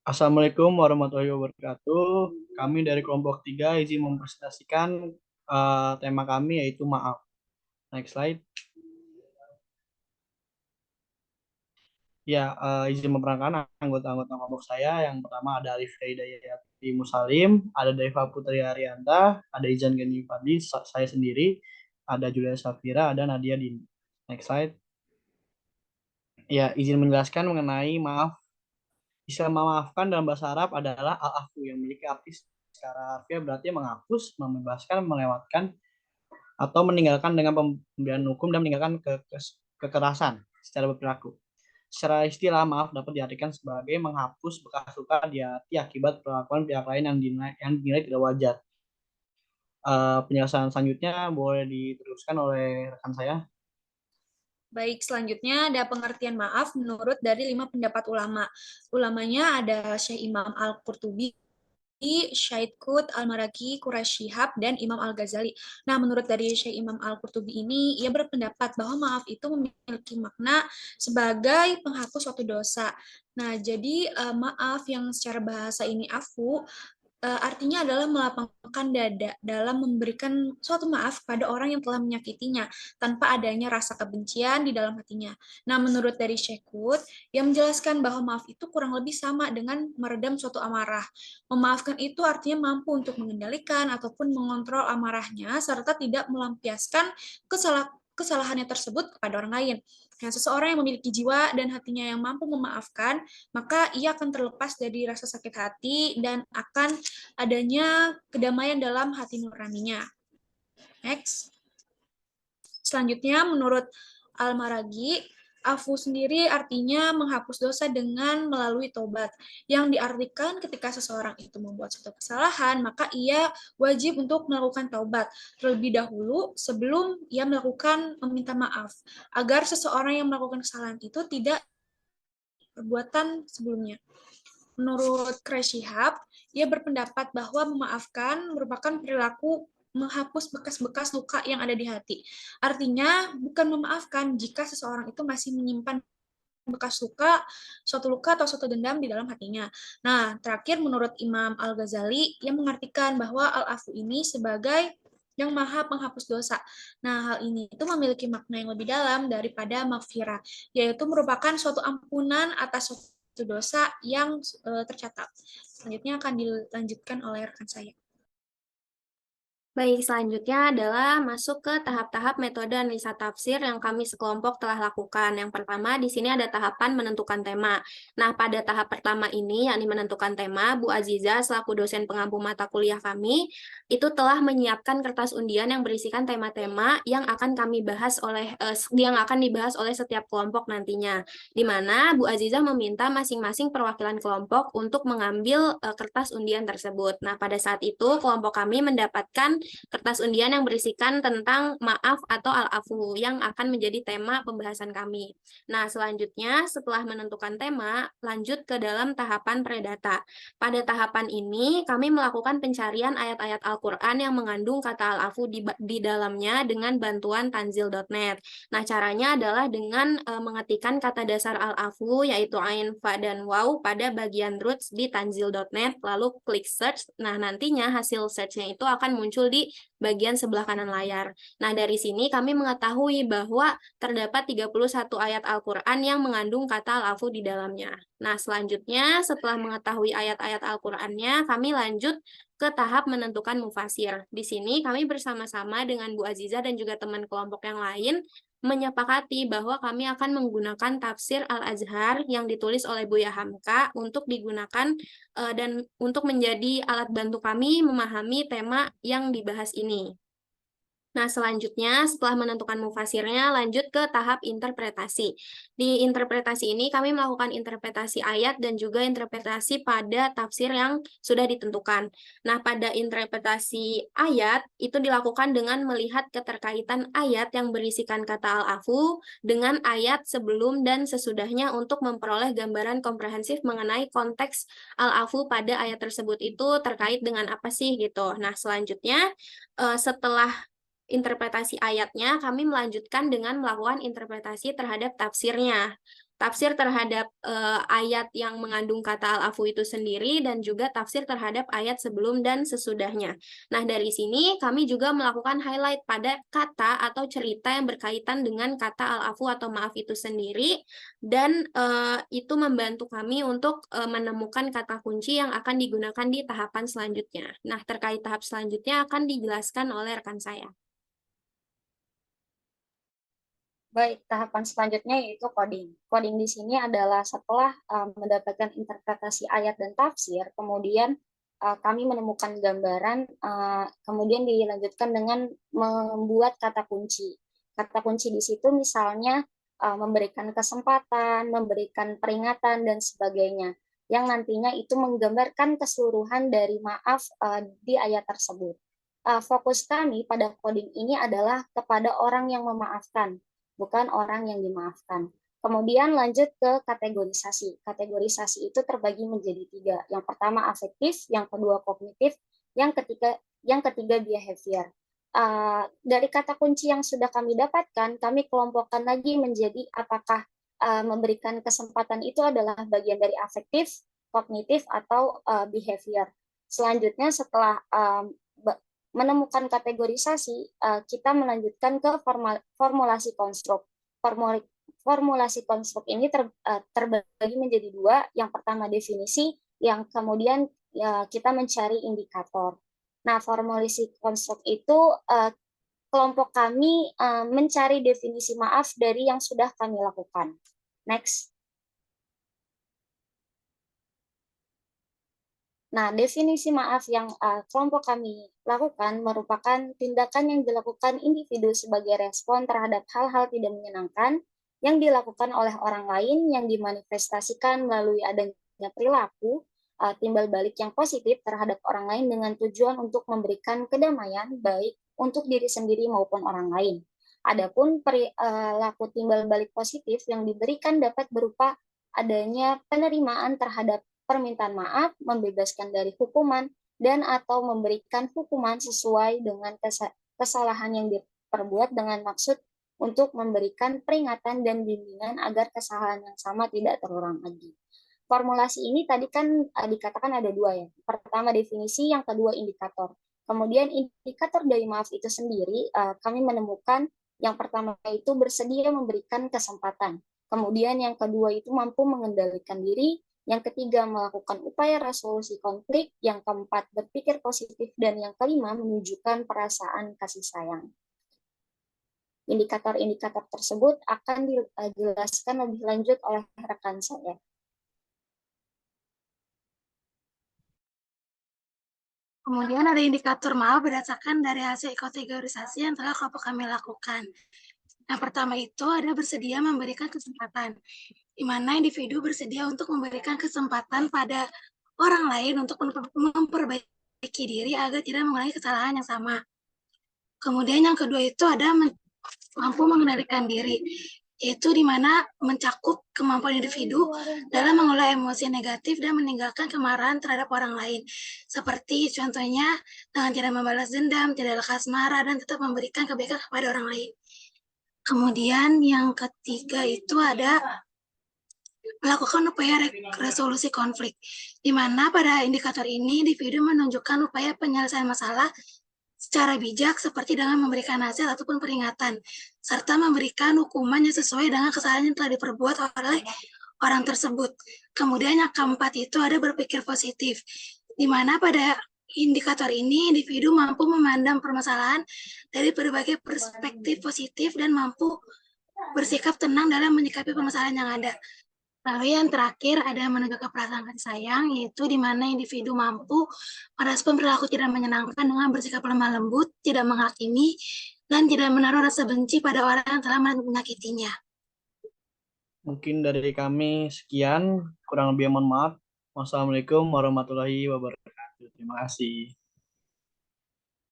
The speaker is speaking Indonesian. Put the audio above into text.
Assalamualaikum warahmatullahi wabarakatuh. Kami dari kelompok 3 izin mempresentasikan tema kami yaitu maaf. Next slide. Ya, izin memperkenalkan anggota-anggota kelompok saya. Yang pertama ada Alif Hidayati Musalim, ada Deva Putri Arianta, ada Izan Geni Fadli, saya sendiri, ada Julia Safira, ada Nadia Dini. Next slide. Ya, izin menjelaskan mengenai maaf. Istilah memaafkan dalam bahasa Arab adalah al-afu yang memiliki arti secara harfiah berarti menghapus, membebaskan, melewatkan, atau meninggalkan dengan pemberian hukum dan meninggalkan kekerasan secara berperilaku. Secara istilah, maaf dapat diartikan sebagai menghapus bekas luka di hati akibat perlakuan pihak lain yang dinilai tidak wajar. Penjelasan selanjutnya boleh diteruskan oleh rekan saya. Baik, selanjutnya ada pengertian maaf menurut dari 5 pendapat ulama. Ulamanya ada Syekh Imam Al-Qurtubi, Syed Qut, Al-Maraki, Quraisy Shihab, dan Imam Al-Ghazali. Nah, menurut dari Syekh Imam Al-Qurtubi ini, ia berpendapat bahwa maaf itu memiliki makna sebagai penghapus suatu dosa. Nah, jadi maaf yang secara bahasa ini afu, artinya adalah melapangkan dada dalam memberikan suatu maaf pada orang yang telah menyakitinya tanpa adanya rasa kebencian di dalam hatinya. Nah, menurut dari Syekut, yang menjelaskan bahwa maaf itu kurang lebih sama dengan meredam suatu amarah. Memaafkan itu artinya mampu untuk mengendalikan ataupun mengontrol amarahnya serta tidak melampiaskan kesalahannya tersebut kepada orang lain. Nah, seseorang yang memiliki jiwa dan hatinya yang mampu memaafkan, maka ia akan terlepas dari rasa sakit hati dan akan adanya kedamaian dalam hati nuraninya. Next. Selanjutnya, menurut Al-Maragi, afu sendiri artinya menghapus dosa dengan melalui tobat, yang diartikan ketika seseorang itu membuat suatu kesalahan, maka ia wajib untuk melakukan taubat terlebih dahulu sebelum ia melakukan meminta maaf, agar seseorang yang melakukan kesalahan itu tidak perbuatan sebelumnya. Menurut Kreshihab, ia berpendapat bahwa memaafkan merupakan perilaku menghapus bekas-bekas luka yang ada di hati. Artinya, bukan memaafkan jika seseorang itu masih menyimpan bekas luka, suatu luka atau suatu dendam di dalam hatinya. Nah, terakhir menurut Imam Al-Ghazali, ia mengartikan bahwa al-afu ini sebagai yang maha penghapus dosa. Nah, hal ini itu memiliki makna yang lebih dalam daripada maghfirah, yaitu merupakan suatu ampunan atas suatu dosa yang tercatat. Selanjutnya akan dilanjutkan oleh rekan saya. Baik, selanjutnya adalah masuk ke tahap-tahap metode analisa tafsir yang kami sekelompok telah lakukan. Yang pertama, di sini ada tahapan menentukan tema. Nah, pada tahap pertama ini, yakni menentukan tema, Bu Aziza selaku dosen pengampu mata kuliah kami, itu telah menyiapkan kertas undian yang berisikan tema-tema yang akan kami bahas yang akan dibahas oleh setiap kelompok nantinya. Di mana Bu Aziza meminta masing-masing perwakilan kelompok untuk mengambil kertas undian tersebut. Nah, pada saat itu, kelompok kami mendapatkan kertas undian yang berisikan tentang maaf atau al-afu yang akan menjadi tema pembahasan kami. Nah, selanjutnya setelah menentukan tema, lanjut ke dalam tahapan predata. Pada tahapan ini, kami melakukan pencarian ayat-ayat Al-Quran yang mengandung kata al-afu di dalamnya dengan bantuan tanzil.net. Nah, caranya adalah dengan mengetikkan kata dasar al-afu, yaitu ain, fa, dan waw pada bagian roots di tanzil.net, lalu klik search. Nah, nantinya hasil search-nya itu akan muncul di bagian sebelah kanan layar. Nah, dari sini kami mengetahui bahwa terdapat 31 ayat Al-Quran yang mengandung kata al-afu di dalamnya. Nah, selanjutnya setelah mengetahui ayat-ayat Al-Qurannya, kami lanjut ke tahap menentukan mufasir. Di sini kami bersama-sama dengan Bu Aziza dan juga teman kelompok yang lain menyepakati bahwa kami akan menggunakan tafsir Al-Azhar yang ditulis oleh Buya Hamka untuk digunakan dan untuk menjadi alat bantu kami memahami tema yang dibahas ini. Nah, selanjutnya setelah menentukan mufasirnya, lanjut ke tahap interpretasi. Di interpretasi ini kami melakukan interpretasi ayat dan juga interpretasi pada tafsir yang sudah ditentukan. Nah, pada interpretasi ayat itu dilakukan dengan melihat keterkaitan ayat yang berisikan kata al-afu dengan ayat sebelum dan sesudahnya untuk memperoleh gambaran komprehensif mengenai konteks al-afu pada ayat tersebut itu terkait dengan apa sih gitu. Nah, selanjutnya setelah interpretasi ayatnya, kami melanjutkan dengan melakukan interpretasi terhadap tafsirnya. tafsir terhadap ayat yang mengandung kata al-afu itu sendiri, dan juga tafsir terhadap ayat sebelum dan sesudahnya. Nah, dari sini kami juga melakukan highlight pada kata atau cerita yang berkaitan dengan kata al-afu atau maaf itu sendiri, dan itu membantu kami untuk menemukan kata kunci yang akan digunakan di tahapan selanjutnya. Nah, terkait tahap selanjutnya akan dijelaskan oleh rekan saya. Baik, tahapan selanjutnya yaitu coding. Coding di sini adalah setelah mendapatkan interpretasi ayat dan tafsir, kemudian kami menemukan gambaran, kemudian dilanjutkan dengan membuat kata kunci. Kata kunci di situ misalnya memberikan kesempatan, memberikan peringatan, dan sebagainya, yang nantinya itu menggambarkan keseluruhan dari maaf di ayat tersebut. Fokus kami pada coding ini adalah kepada orang yang memaafkan, bukan orang yang dimaafkan. Kemudian lanjut ke kategorisasi. Kategorisasi itu terbagi menjadi 3. Yang pertama afektif, yang kedua kognitif, yang ketiga behavior. Dari kata kunci yang sudah kami dapatkan, kami kelompokkan lagi menjadi apakah memberikan kesempatan itu adalah bagian dari afektif, kognitif, atau behavior. Selanjutnya setelah menemukan kategorisasi, kita melanjutkan ke formulasi konstruk. Formulasi konstruk ini terbagi menjadi 2. Yang pertama definisi, yang kemudian kita mencari indikator. Nah, formulasi konstruk itu kelompok kami mencari definisi maaf dari yang sudah kami lakukan. Next. Nah, definisi maaf yang kelompok kami lakukan merupakan tindakan yang dilakukan individu sebagai respon terhadap hal-hal tidak menyenangkan yang dilakukan oleh orang lain yang dimanifestasikan melalui adanya perilaku timbal balik yang positif terhadap orang lain dengan tujuan untuk memberikan kedamaian baik untuk diri sendiri maupun orang lain. Adapun perilaku timbal balik positif yang diberikan dapat berupa adanya penerimaan terhadap permintaan maaf, membebaskan dari hukuman, dan atau memberikan hukuman sesuai dengan kesalahan yang diperbuat dengan maksud untuk memberikan peringatan dan bimbingan agar kesalahan yang sama tidak terulang lagi. Formulasi ini tadi kan dikatakan ada 2 ya. Pertama definisi, yang kedua indikator. Kemudian indikator dari maaf itu sendiri kami menemukan yang pertama itu bersedia memberikan kesempatan. Kemudian yang kedua itu mampu mengendalikan diri. Yang ketiga, melakukan upaya resolusi konflik. Yang keempat, berpikir positif. Dan yang kelima, menunjukkan perasaan kasih sayang. Indikator-indikator tersebut akan dijelaskan lebih lanjut oleh rekan saya. Kemudian ada indikator maaf berdasarkan dari hasil kategorisasi yang telah kelompok kami lakukan. Yang pertama itu ada bersedia memberikan kesempatan, di mana individu bersedia untuk memberikan kesempatan pada orang lain untuk memperbaiki diri agar tidak mengulangi kesalahan yang sama. Kemudian yang kedua itu ada mampu mengendalikan diri, yaitu di mana mencakup kemampuan individu dalam mengelola emosi negatif dan meninggalkan kemarahan terhadap orang lain. Seperti contohnya dengan tidak membalas dendam, tidak lekas marah, dan tetap memberikan kebaikan kepada orang lain. Kemudian yang ketiga itu ada melakukan upaya resolusi konflik, di mana pada indikator ini individu menunjukkan upaya penyelesaian masalah secara bijak seperti dengan memberikan nasihat ataupun peringatan, serta memberikan hukuman yang sesuai dengan kesalahan yang telah diperbuat oleh orang tersebut. Kemudian yang keempat itu ada berpikir positif, di mana pada indikator ini individu mampu memandang permasalahan dari berbagai perspektif positif dan mampu bersikap tenang dalam menyikapi permasalahan yang ada. Lalu yang terakhir ada menunjukkan perasaan kasih sayang, yaitu di mana individu mampu merespon perilaku tidak menyenangkan dengan bersikap lemah lembut, tidak menghakimi, dan tidak menaruh rasa benci pada orang yang telah menyakitinya. Mungkin dari kami sekian, kurang lebih mohon maaf. Wassalamualaikum warahmatullahi wabarakatuh. Terima kasih.